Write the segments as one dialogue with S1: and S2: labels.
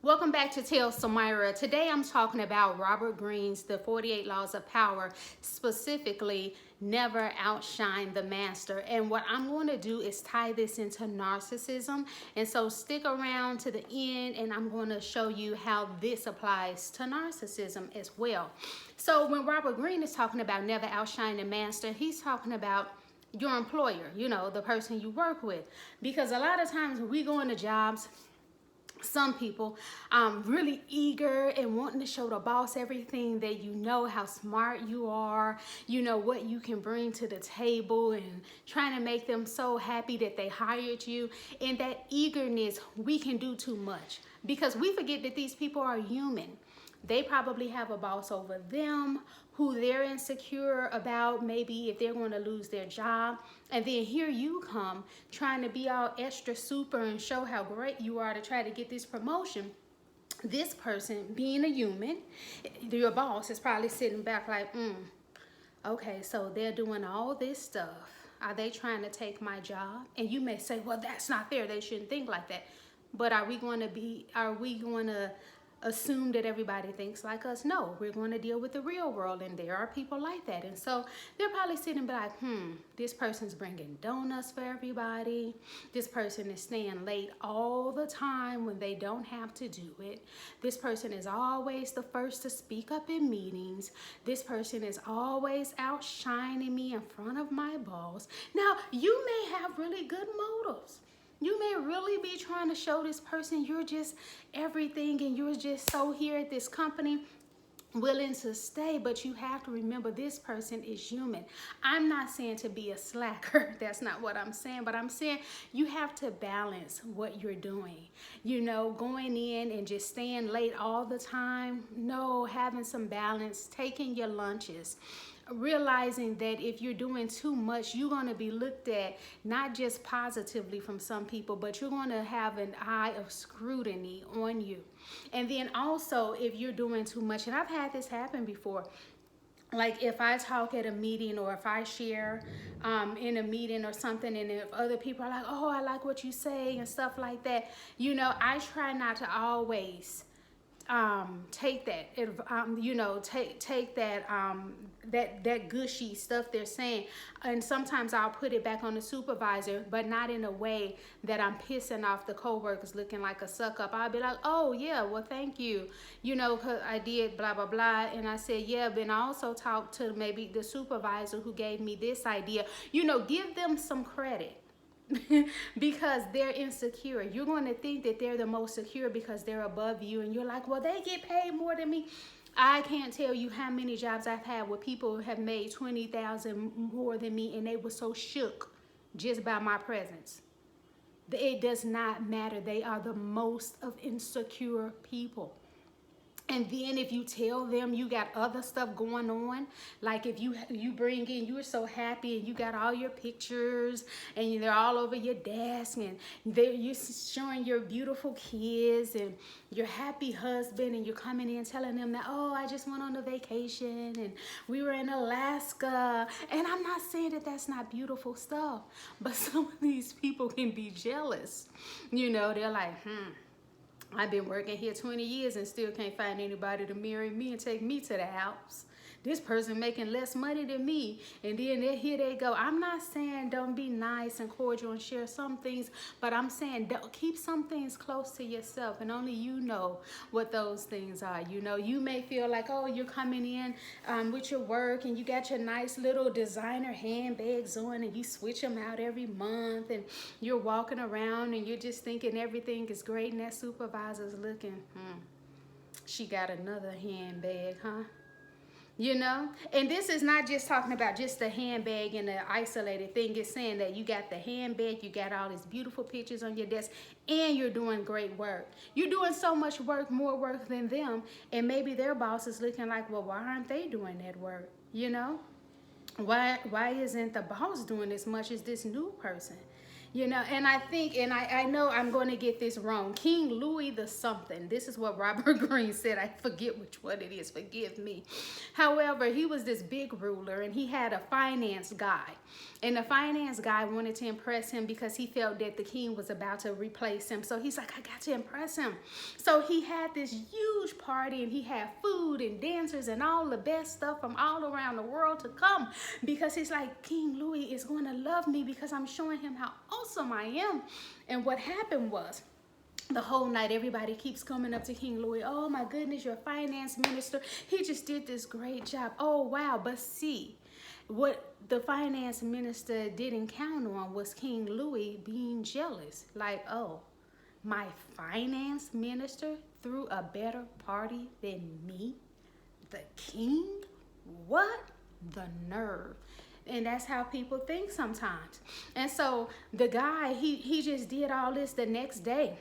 S1: Welcome back to TellSamyra. Today I'm talking about Robert Greene's The 48 Laws of Power, specifically never outshine the master. And what I'm going to do is tie this into narcissism. And so stick around to the end and I'm going to show you how this applies to narcissism as well. So when Robert Greene is talking about never outshine the master, he's talking about your employer, the person you work with. Because a lot of times when we go into jobs, some people really eager and wanting to show the boss everything that how smart you are, what you can bring to the table, and trying to make them so happy that they hired you. And that eagerness, we can do too much because we forget that these people are human. They probably have a boss over them who they're insecure about, maybe if they're going to lose their job. And then here you come trying to be all extra super and show how great you are to try to get this promotion. This person, being a human, your boss is probably sitting back like, okay, so they're doing all this stuff. Are they trying to take my job? And you may say, well, that's not fair. They shouldn't think like that. But are we going to assume that everybody thinks like us? No, we're going to deal with the real world, and there are people like that. And so they're probably sitting back, this person's bringing donuts for everybody. This person is staying late all the time when they don't have to do it. This person is always the first to speak up in meetings. This person is always outshining me in front of my boss. Now, you may have really good motives. You may really be trying to show this person you're just everything and you're just so here at this company willing to stay, but you have to remember this person is human. I'm not saying to be a slacker. That's not what I'm saying, but I'm saying you have to balance what you're doing. Going in and just staying late all the time. No, having some balance, taking your lunches. Realizing that if you're doing too much, you're going to be looked at not just positively from some people, but you're going to have an eye of scrutiny on you. And then also, if you're doing too much, and I've had this happen before, like if I talk at a meeting or if I share in a meeting or something, and if other people are like, oh, I like what you say and stuff like that, I try not to always take that, take that gushy stuff they're saying, and sometimes I'll put it back on the supervisor, but not in a way that I'm pissing off the coworkers looking like a suck up. I'll be like, oh yeah, well thank you, cause I did blah blah blah, and I said yeah, but I also talked to maybe the supervisor who gave me this idea. Give them some credit. Because they're insecure. You're going to think that they're the most secure because they're above you, and you're like, well, they get paid more than me. I can't tell you how many jobs I've had where people have made $20,000 more than me, and they were so shook just by my presence. It does not matter. They are the most of insecure people. And then if you tell them you got other stuff going on, like if you bring in, you're so happy and you got all your pictures and they're all over your desk, and you're showing your beautiful kids and your happy husband, and you're coming in telling them that, oh, I just went on a vacation and we were in Alaska. And I'm not saying that that's not beautiful stuff, but some of these people can be jealous. They're like, I've been working here 20 years and still can't find anybody to marry me and take me to the house. This person making less money than me, and then here they go. I'm not saying don't be nice and cordial and share some things, but I'm saying don't keep some things close to yourself, and only you know what those things are. You may feel like, oh, you're coming in with your work and you got your nice little designer handbags on, and you switch them out every month, and you're walking around and you're just thinking everything is great, and that supervisor's looking, she got another handbag, huh? And this is not just talking about just the handbag and the isolated thing. It's saying that you got the handbag, you got all these beautiful pictures on your desk, and you're doing great work. You're doing so much work, more work than them, and maybe their boss is looking like, well, why aren't they doing that work? Why isn't the boss doing as much as this new person? You know, and I think, and I know I'm going to get this wrong. King Louis the something. This is what Robert Greene said. I forget which one it is. Forgive me. However, he was this big ruler, and he had a finance guy. And the finance guy wanted to impress him because he felt that the king was about to replace him. So he's like, I got to impress him. So he had this huge party, and he had food and dancers and all the best stuff from all around the world to come, because he's like, King Louis is going to love me because I'm showing him how awesome I am. And what happened was, the whole night, everybody keeps coming up to King Louis. Oh my goodness, your finance minister, he just did this great job. Oh wow. But see, what the finance minister didn't count on was King Louis being jealous. Like, oh, my finance minister threw a better party than me, the king? What? The nerve. And that's how people think sometimes. And so the guy, he just did all this the next day.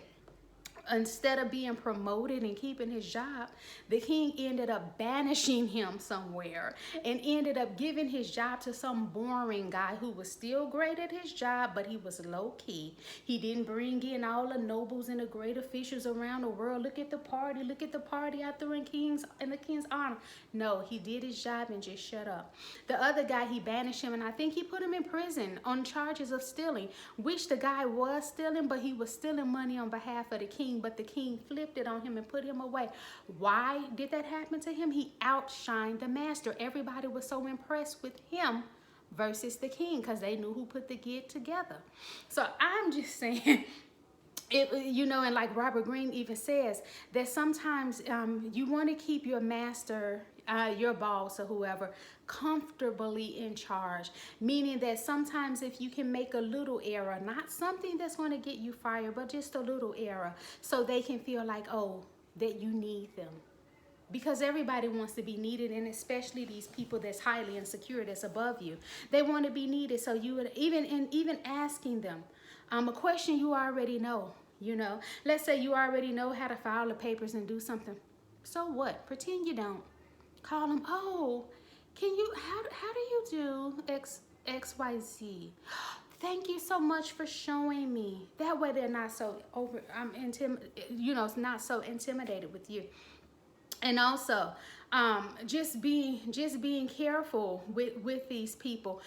S1: Instead of being promoted and keeping his job, the king ended up banishing him somewhere and ended up giving his job to some boring guy who was still great at his job, but he was low key. He didn't bring in all the nobles and the great officials around the world. Look at the party out there in the king's honor. No, he did his job and just shut up. The other guy, he banished him, and I think he put him in prison on charges of stealing, which the guy was stealing, but he was stealing money on behalf of the king. But the king flipped it on him and put him away. Why did that happen to him? He outshined the master. Everybody was so impressed with him versus the king because they knew who put the gig together. So I'm just saying, you know, and like Robert Greene even says that sometimes you want to keep your master, your boss or whoever, comfortably in charge, meaning that sometimes if you can make a little error, not something that's going to get you fired, but just a little error, so they can feel like, oh, that you need them. Because everybody wants to be needed, and especially these people that's highly insecure, that's above you, they want to be needed. So you would even asking them a question you already know. You know, let's say you already know how to file the papers and do something. So what? Pretend you don't. Call them. Oh, can you? How do you do XYZ? Thank you so much for showing me. That way they're not so not so intimidated with you. And also, just being careful with these people.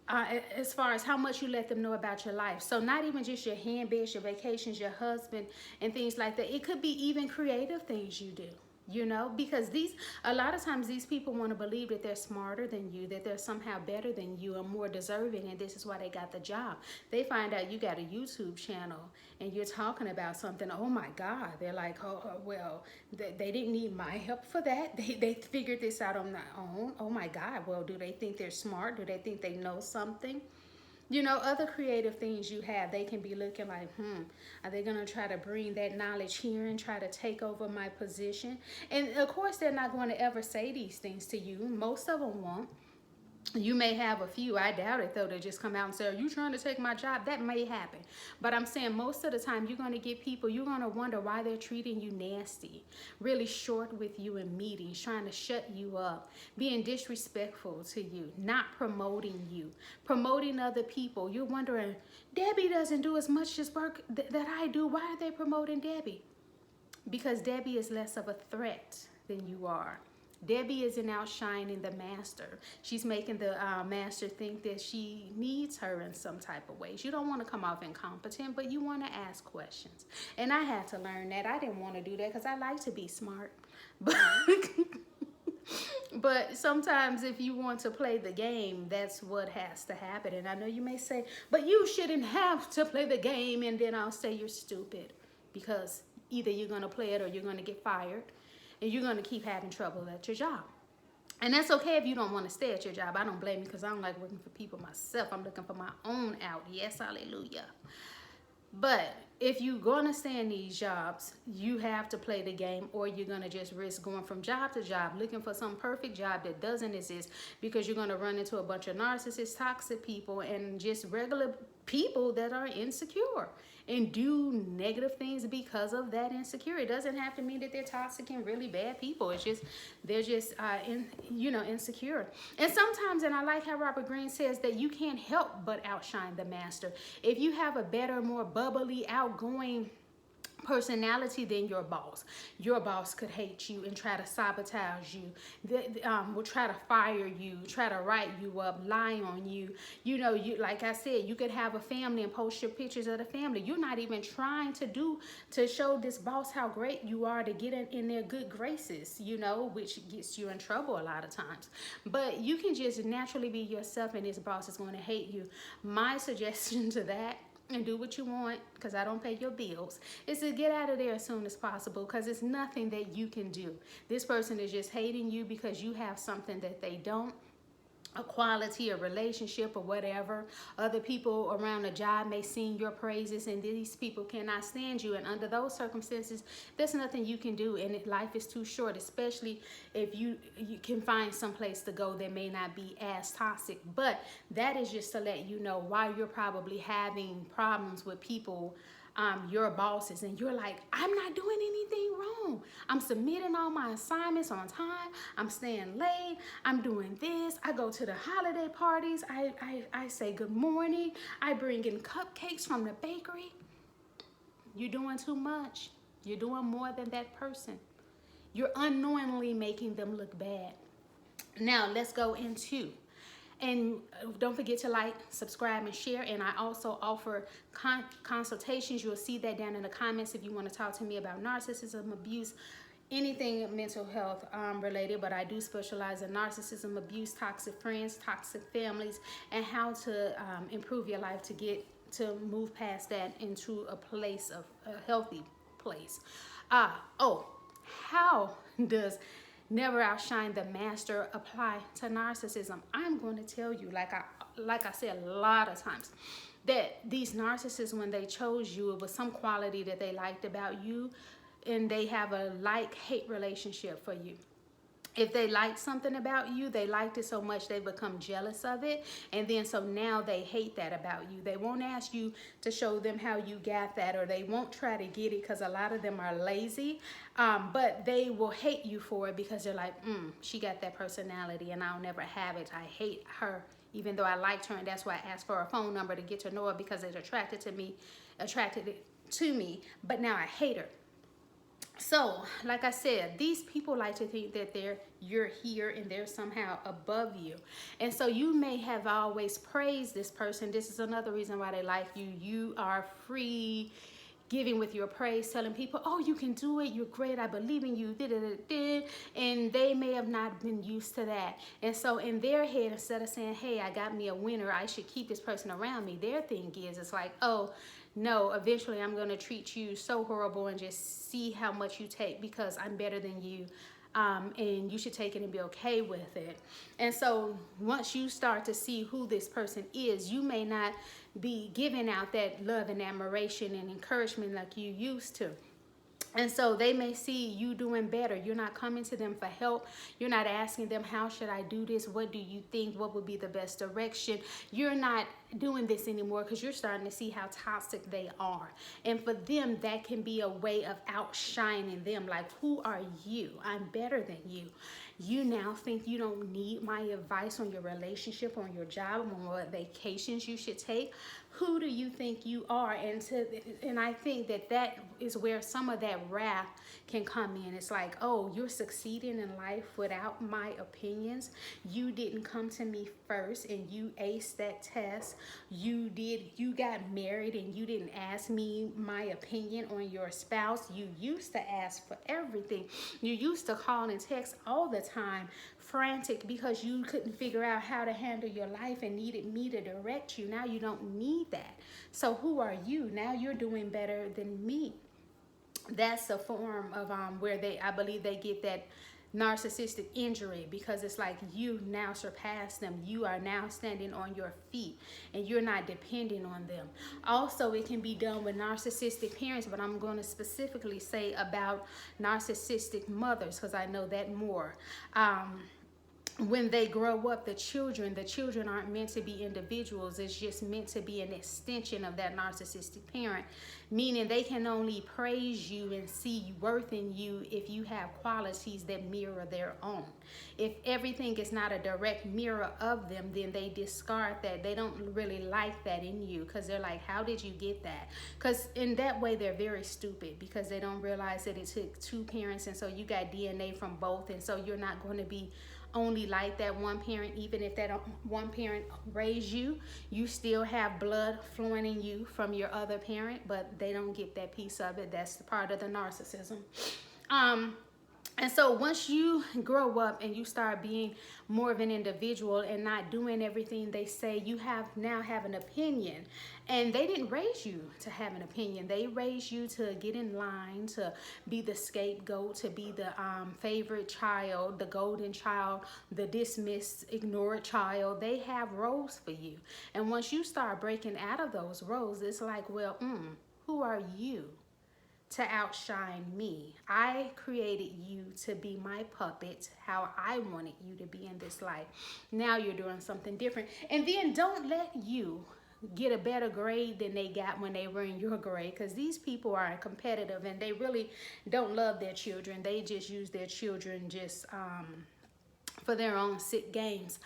S1: As far as how much you let them know about your life. So not even just your handbags, your vacations, your husband, and things like that. It could be even creative things you do, you know, because a lot of times these people want to believe that they're smarter than you, that they're somehow better than you or more deserving, and this is why they got the job. They find out you got a YouTube channel and you're talking about something. Oh my God. They're like, oh well, they didn't need my help for that. They figured this out on their own. Oh my God. Well, do they think they're smart? Do they think they know something? You know, other creative things you have, they can be looking like, are they going to try to bring that knowledge here and try to take over my position? And of course, they're not going to ever say these things to you. Most of them won't. You may have a few. I doubt it, though. They just come out and say, are you trying to take my job? That may happen. But I'm saying most of the time, you're going to get people, you're going to wonder why they're treating you nasty, really short with you in meetings, trying to shut you up, being disrespectful to you, not promoting you, promoting other people. You're wondering, Debbie doesn't do as much as work that I do. Why are they promoting Debbie? Because Debbie is less of a threat than you are. Debbie isn't outshining the master. She's making the master think that she needs her in some type of ways. You don't want to come off incompetent, but you want to ask questions. And I had to learn that. I didn't want to do that because I like to be smart. But sometimes if you want to play the game, that's what has to happen. And I know you may say, but you shouldn't have to play the game. And then I'll say you're stupid, because either you're going to play it or you're going to get fired. And you're going to keep having trouble at your job. And that's okay if you don't want to stay at your job. I don't blame you, because I don't like working for people myself. I'm looking for my own out. Yes, hallelujah. But if you're going to stay in these jobs, you have to play the game, or you're going to just risk going from job to job, looking for some perfect job that doesn't exist, because you're going to run into a bunch of narcissists, toxic people, and just regular people that are insecure. and do negative things because of that insecurity. It doesn't have to mean that they're toxic and really bad people. It's just they're just insecure. And sometimes, and I like how Robert Greene says that you can't help but outshine the master. If you have a better, more bubbly, outgoing personality than your boss could hate you and try to sabotage you, will try to fire you, try to write you up, lie on you. You know, you, like I said, you could have a family and post your pictures of the family. You're not even trying to show this boss how great you are to get in their good graces, you know, which gets you in trouble a lot of times. But you can just naturally be yourself, and this boss is going to hate you. My suggestion to that, and do what you want, because I don't pay your bills, is to get out of there as soon as possible, because it's nothing that you can do. This person is just hating you because you have something that they don't, a quality, a relationship, or whatever. Other people around the job may sing your praises, and these people cannot stand you. And under those circumstances, there's nothing you can do, and life is too short, especially if you can find some place to go that may not be as toxic. But that is just to let you know why you're probably having problems with people, your bosses, and you're like, I'm not doing anything wrong. I'm submitting all my assignments on time. I'm staying late. I'm doing this. I go to the holiday parties. I say good morning. I bring in cupcakes from the bakery. You're doing too much. You're doing more than that person. You're unknowingly making them look bad. Now let's go into, and don't forget to like, subscribe, and share. And I also offer consultations. You'll see that down in the comments if you want to talk to me about narcissism, abuse, anything mental health related. But I do specialize in narcissism, abuse, toxic friends, toxic families, and how to improve your life to move past that into a place of a healthy place. How does never outshine the master apply to narcissism? I'm going to tell you, like I said a lot of times, that these narcissists, when they chose you, it was some quality that they liked about you, and they have a like-hate relationship for you. If they like something about you, they liked it so much they become jealous of it, and then so now they hate that about you. They won't ask you to show them how you got that, or they won't try to get it, because a lot of them are lazy, but they will hate you for it, because they're like, she got that personality and I'll never have it. I hate her even though I liked her, and that's why I asked for a phone number to get to know her, because it attracted it to me, but now I hate her. So, like I said, these people like to think that you're here and they're somehow above you. And so you may have always praised this person. This is another reason why they like you. You are free giving with your praise, telling people, oh, you can do it, you're great, I believe in you, and they may have not been used to that. And so in their head, instead of saying, hey, I got me a winner, I should keep this person around me, their thing is, it's like, oh, no, eventually I'm going to treat you so horrible and just see how much you take, because I'm better than you. And you should take it and be okay with it. And so once you start to see who this person is, you may not be giving out that love and admiration and encouragement like you used to. And so they may see you doing better. You're not coming to them for help. You're not asking them, how should I do this? What do you think? What would be the best direction? You're not doing this anymore, because you're starting to see how toxic they are. And for them, that can be a way of outshining them. Like, who are you? I'm better than you. You now think you don't need my advice on your relationship, on your job, on what vacations you should take. Who do you think you are? And I think that is where some of that wrath can come in. It's like, oh, you're succeeding in life without my opinions. You didn't come to me first and you aced that test. You got married and you didn't ask me my opinion on your spouse. You used to ask for everything. You used to call and text all the time, frantic because you couldn't figure out how to handle your life and needed me to direct you. Now you don't need that. So who are you? Now you're doing better than me. That's a form of where I believe they get that narcissistic injury, because it's like you now surpass them. You are now standing on your feet and you're not depending on them. Also, it can be done with narcissistic parents, but I'm going to specifically say about narcissistic mothers, because I know that more. when they grow up, the children aren't meant to be individuals. It's just meant to be an extension of that narcissistic parent, meaning they can only praise you and see worth in you if you have qualities that mirror their own. If everything is not a direct mirror of them, then they discard that. They don't really like that in you, because they're like, how did you get that? Because in that way, they're very stupid, because they don't realize that it took two parents, and so you got DNA from both, and so you're not going to be only like that one parent. Even if that one parent raised you, you still have blood flowing in you from your other parent, but they don't get that piece of it. That's the part of the narcissism. And so once you grow up and you start being more of an individual and not doing everything they say, you now have an opinion. And they didn't raise you to have an opinion. They raised you to get in line, to be the scapegoat, to be the favorite child, the golden child, the dismissed, ignored child. They have roles for you. And once you start breaking out of those roles, it's like, well, who are you to outshine me? I created you to be my puppet, how I wanted you to be in this life. Now you're doing something different. And then don't let you get a better grade than they got when they were in your grade, because these people are competitive and they really don't love their children. They just use their children just for their own sick games.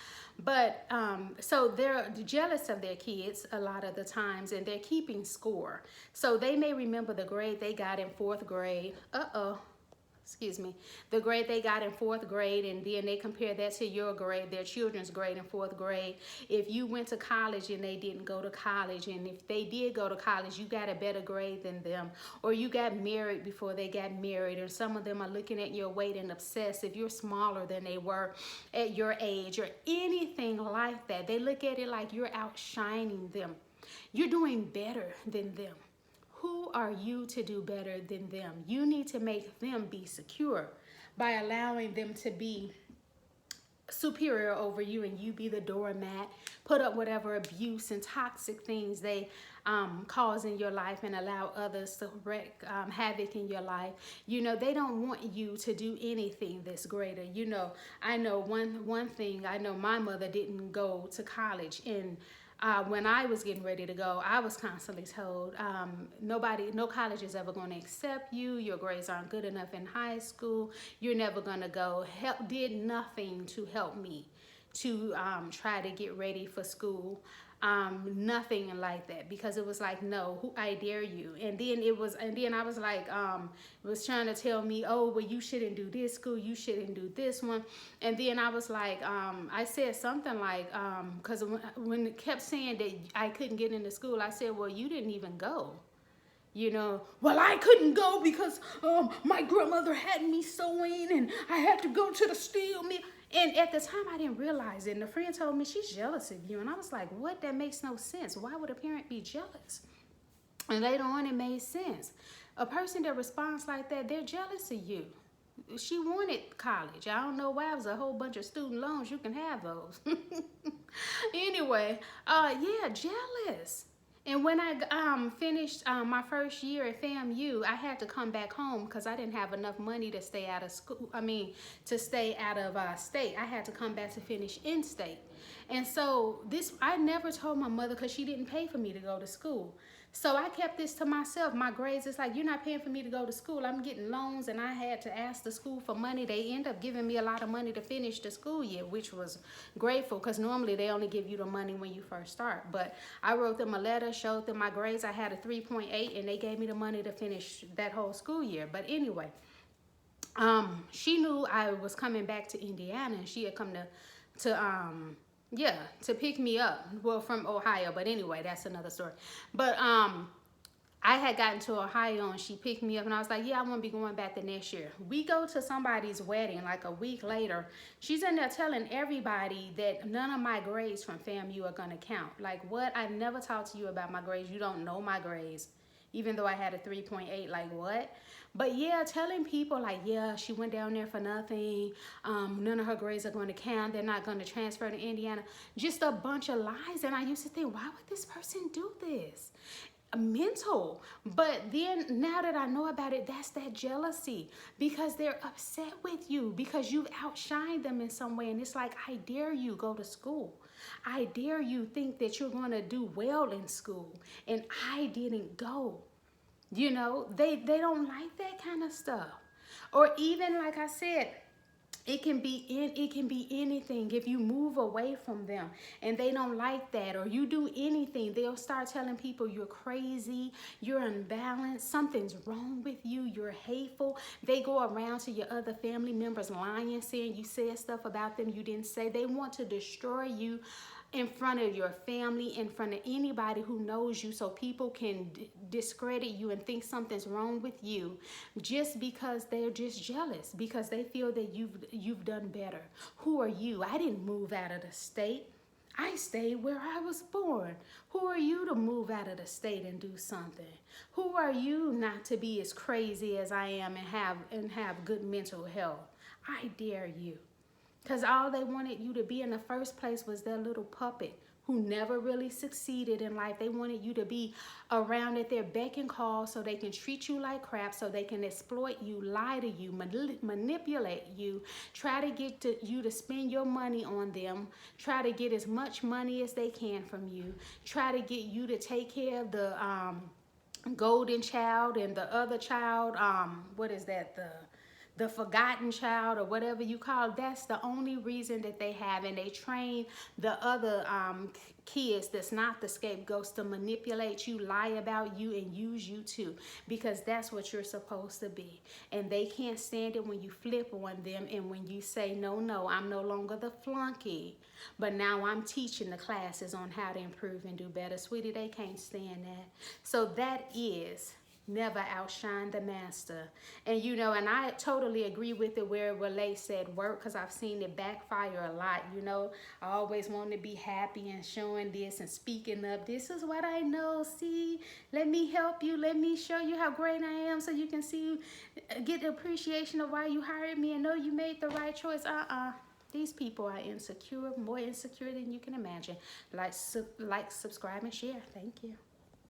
S1: But so they're jealous of their kids a lot of the times, and they're keeping score. So they may remember the grade they got in 4th grade. Excuse me, the grade they got in 4th grade, and then they compare that to your grade, their children's grade in 4th grade. If you went to college and they didn't go to college, and if they did go to college, you got a better grade than them, or you got married before they got married, or some of them are looking at your weight and obsessed if you're smaller than they were at your age, or anything like that. They look at it like you're outshining them. You're doing better than them. Who are you to do better than them? You need to make them be secure by allowing them to be superior over you, and you be the doormat, put up whatever abuse and toxic things they cause in your life, and allow others to wreak havoc in your life. You know, they don't want you to do anything that's greater. You know, I know one thing. I know my mother didn't go to college, and when I was getting ready to go, I was constantly told, no college is ever going to accept you. Your grades aren't good enough in high school. You're never going to go. Did nothing to help me to try to get ready for school. Nothing like that, because it was like, no, who, I dare you. And then I was like, was trying to tell me, oh, well, you shouldn't do this school, you shouldn't do this one. And then I was like, I said something like, because when it kept saying that I couldn't get into school, I said, well, you didn't even go. You know, well, I couldn't go because my grandmother had me sewing and I had to go to the steel mill. And at the time, I didn't realize it. And a friend told me, she's jealous of you. And I was like, what? That makes no sense. Why would a parent be jealous? And later on, it made sense. A person that responds like that, they're jealous of you. She wanted college. I don't know why. It was a whole bunch of student loans. You can have those. Anyway, yeah, jealous. And when I finished my first year at FAMU, I had to come back home because I didn't have enough money to stay out of school. To stay out of state. I had to come back to finish in state. And so I never told my mother, because she didn't pay for me to go to school. So I kept this to myself. My grades, it's like, you're not paying for me to go to school. I'm getting loans, and I had to ask the school for money. They end up giving me a lot of money to finish the school year, which was grateful, because normally they only give you the money when you first start. But I wrote them a letter, showed them my grades. I had a 3.8, and they gave me the money to finish that whole school year. But anyway, she knew I was coming back to Indiana, and she had come to pick me up. Well, from Ohio, but anyway, that's another story. But I had gotten to Ohio, and she picked me up, and I was like, yeah, I want to be going back the next year. We go to somebody's wedding like a week later. She's in there telling everybody that none of my grades from FAMU are going to count. Like, what? I never talked to you about my grades. You don't know my grades, even though I had a 3.8. Like, what? But yeah, telling people like, yeah, she went down there for nothing. None of her grades are going to count. They're not going to transfer to Indiana. Just a bunch of lies. And I used to think, why would this person do this? mental. But then now that I know about it, that's that jealousy, because they're upset with you because you've outshined them in some way. And it's like, I dare you go to school. I dare you think that you're going to do well in school, and I didn't go. You know, they don't like that kind of stuff. Or even, like I said, it can be anything. If you move away from them and they don't like that, or you do anything, they'll start telling people you're crazy, you're unbalanced, something's wrong with you, you're hateful. They go around to your other family members lying, saying you said stuff about them you didn't say. They want to destroy you in front of your family, in front of anybody who knows you, so people can discredit you and think something's wrong with you, just because they're just jealous, because they feel that you've done better. Who are you? I didn't move out of the state. I stayed where I was born. Who are you to move out of the state and do something? Who are you not to be as crazy as I am and have good mental health? I dare you. Because all they wanted you to be in the first place was their little puppet who never really succeeded in life. They wanted you to be around at their beck and call so they can treat you like crap, so they can exploit you, lie to you, manipulate you, try to get you to spend your money on them, try to get as much money as they can from you, try to get you to take care of the golden child and the other child, what is that, the forgotten child, or whatever you call it. That's the only reason that they have. And they train the other kids that's not the scapegoats to manipulate you, lie about you, and use you too, because that's what you're supposed to be. And they can't stand it when you flip on them, and when you say, no, I'm no longer the flunky, but now I'm teaching the classes on how to improve and do better. Sweetie, they can't stand that. So that is never outshine the master. And you know, and I totally agree with it where Relay said work, because I've seen it backfire a lot. You know, I always want to be happy and showing this and speaking up. This is what I know. See, let me help you. Let me show you how great I am, so you can see, get the appreciation of why you hired me and know you made the right choice. These people are insecure, more insecure than you can imagine. Like, subscribe, and share. Thank you.